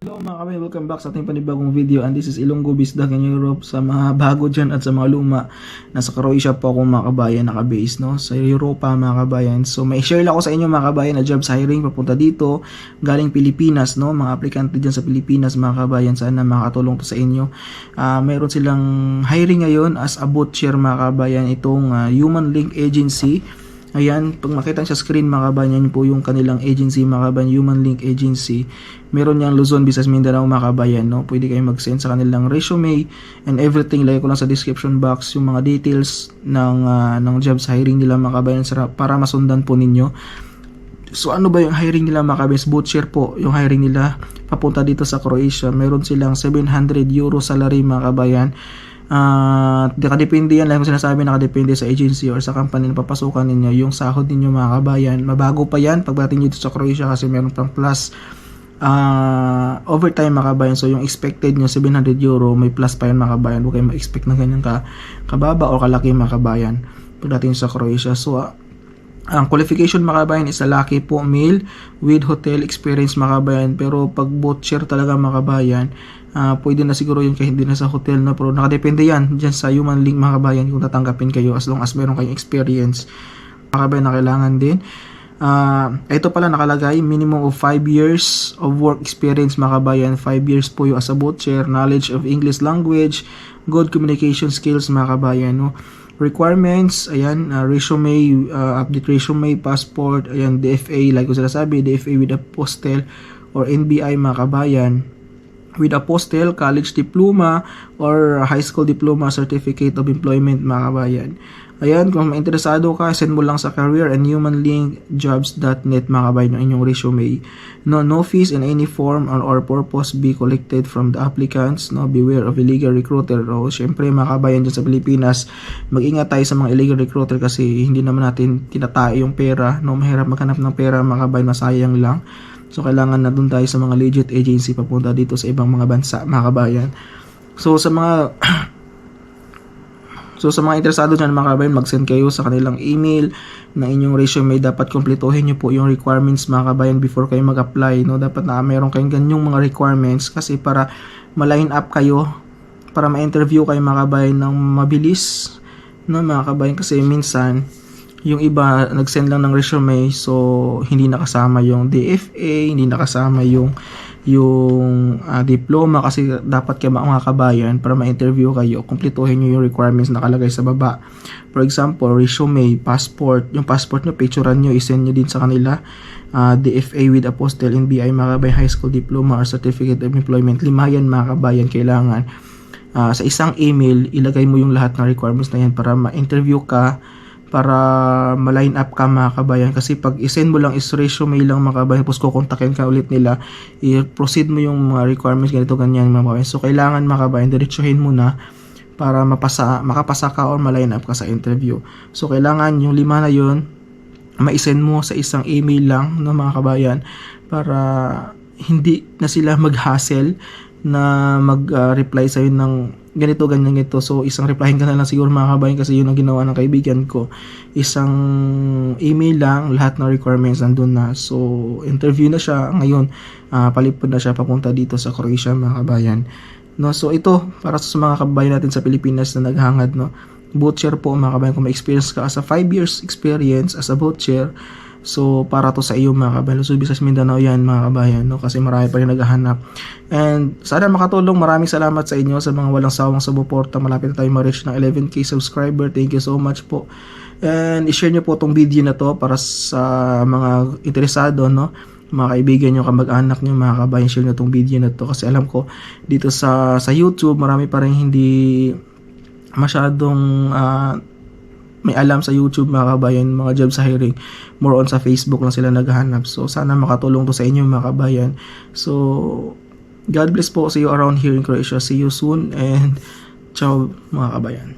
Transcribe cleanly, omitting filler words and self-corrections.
Hello mga kabayan, welcome back sa ating panibagong video, and this is Ilonggo Bisdak in Europe. Sa mga bago dyan at sa mga luma, nasa Croatia po ako mga kabayan, naka-base no? Sa Europa mga kabayan. So may share lang ako sa inyo mga kabayan na jobs hiring papunta dito galing Pilipinas, no? Mga aplikante dyan sa Pilipinas mga kabayan, sana makakatulong to sa inyo. Mayroon silang hiring ngayon as a butcher mga kabayan, itong Human Link Agency. Ayan, pag makita sa screen mga kabayan, yan po yung kanilang agency mga kabayan, Human Link Agency. Meron niyang Luzon, Visayas, Mindanao mga kabayan, no? Pwede kayong mag-send sa kanilang resume and everything. Lagay ko lang sa description box yung mga details ng jobs hiring nila mga kabayan para masundan po ninyo. So ano ba yung hiring nila mga kabayan? Butcher po yung hiring nila papunta dito sa Croatia. Meron silang 700 euro salary mga kabayan. Nakadepende yan, lang kung sinasabi, nakadepende sa agency or sa company na papasukan ninyo yung sahod ninyo mga kabayan. Mabago pa yan pagdating dito sa Croatia kasi meron pang plus overtime mga kabayan. So yung expected nyo 700 euro, may plus pa yan mga kabayan. Huwag kayo ma-expect na ganyan kababa o kalaki mga kabayan pagdating sa Croatia. So ang qualification mga kabayan is lalaki po, male with hotel experience mga kabayan. Pero pag butcher talaga mga kabayan, pwede na siguro yun kahit hindi na sa hotel, no? Pero nakadepende yan dyan sa Human Link mga kabayan kung tatanggapin kayo as long as meron kayong experience mga kabayan na kailangan din. Ito pala nakalagay minimum of 5 years of work experience mga kabayan. 5 years po yung as a butcher, knowledge of English language, good communication skills mga kabayan, no? Requirements, ayan, resume, update resume, passport, ayan, DFA, like ko sila sabi, DFA with apostle or NBI mga kabayan, with apostle, college diploma or high school diploma, certificate of employment mga kabayan. Ayan, kung interesado ka, send mo lang sa career and humanlinkjobs.net mga kabayan yung inyong resume. No fees in any form or purpose be collected from the applicants. No, beware of illegal recruiter. O, syempre mga kabayan dyan sa Pilipinas, mag-ingat tayo sa mga illegal recruiter kasi hindi naman natin tinatayo yung pera. No, mahirap maghanap ng pera mga kabayan, masayang lang. So kailangan na dun tayo sa mga legit agency papunta dito sa ibang mga bansa mga kabayan. So sa mga interesado dyan mga kabayan, mag-send kayo sa kanilang email na inyong resume. Dapat kumpletuhin nyo po yung requirements mga kabayan before kayo mag-apply, no? Dapat na meron kayong ganyong mga requirements kasi para ma-line up kayo, para ma-interview kayo mga kabayan ng mabilis, no mga kabayan, kasi minsan yung iba nag-send lang ng resume, so hindi nakasama yung DFA, hindi nakasama yung diploma, kasi dapat kayo mga kabayan para ma-interview kayo, kumpletuhin nyo yung requirements nakalagay sa baba. For example, resume, passport, yung passport nyo, picturean nyo, isend nyo din sa kanila. DFA with apostle, NBI mga kabayan, high school diploma or certificate of employment. 5 yan mga kabayan kailangan. Sa isang email, ilagay mo yung lahat ng requirements na yan para ma-interview ka, para ma-line up ka mga kabayan. Kasi pag isend mo lang is resume lang mga kabayan, tapos kukontakin ka ulit nila, i-proceed mo yung mga requirements ganito ganyan mga kabayan. So kailangan mga kabayan, diretsuhin mo na para makapasa ka or ma-line up ka sa interview. So kailangan yung 5 na yun ma-send mo sa isang email lang, no mga kabayan, para hindi na sila mag-hassle na mag-reply sa'yo ng ganito, ganyan, ganito. So isang replyin ka na lang siguro mga kabayan, kasi yun ang ginawa ng kaibigan ko. Isang email lang, lahat ng requirements nandun na. So interview na siya ngayon, palipod na siya papunta dito sa Croatia mga kabayan, no? So ito para sa mga kabayan natin sa Pilipinas na naghangad, no? Butcher po mga kabayan, kung may experience ka as a 5 years experience as a butcher, so para to sa iyo mga kabayan. Luzon, Visayas, Mindanao yan mga kabayan, no? Kasi marami pa rin naghahanap. And sana makatulong. Maraming salamat sa inyo sa mga walang sawang suporta. Malapit na tayo ma-reach ng 11k subscriber. Thank you so much po. And i-share nyo po tong video na to para sa mga interesado, no? Mga kaibigan nyo, kamag-anak nyo mga kabayan, share nyo tong video na to. Kasi alam ko dito sa YouTube marami pa rin hindi masyadong may alam sa YouTube mga kabayan, mga jobs hiring. More on sa Facebook lang sila naghahanap. So sana makatulong to sa inyo mga kabayan. So God bless po. See you around here in Croatia. See you soon and ciao mga kabayan.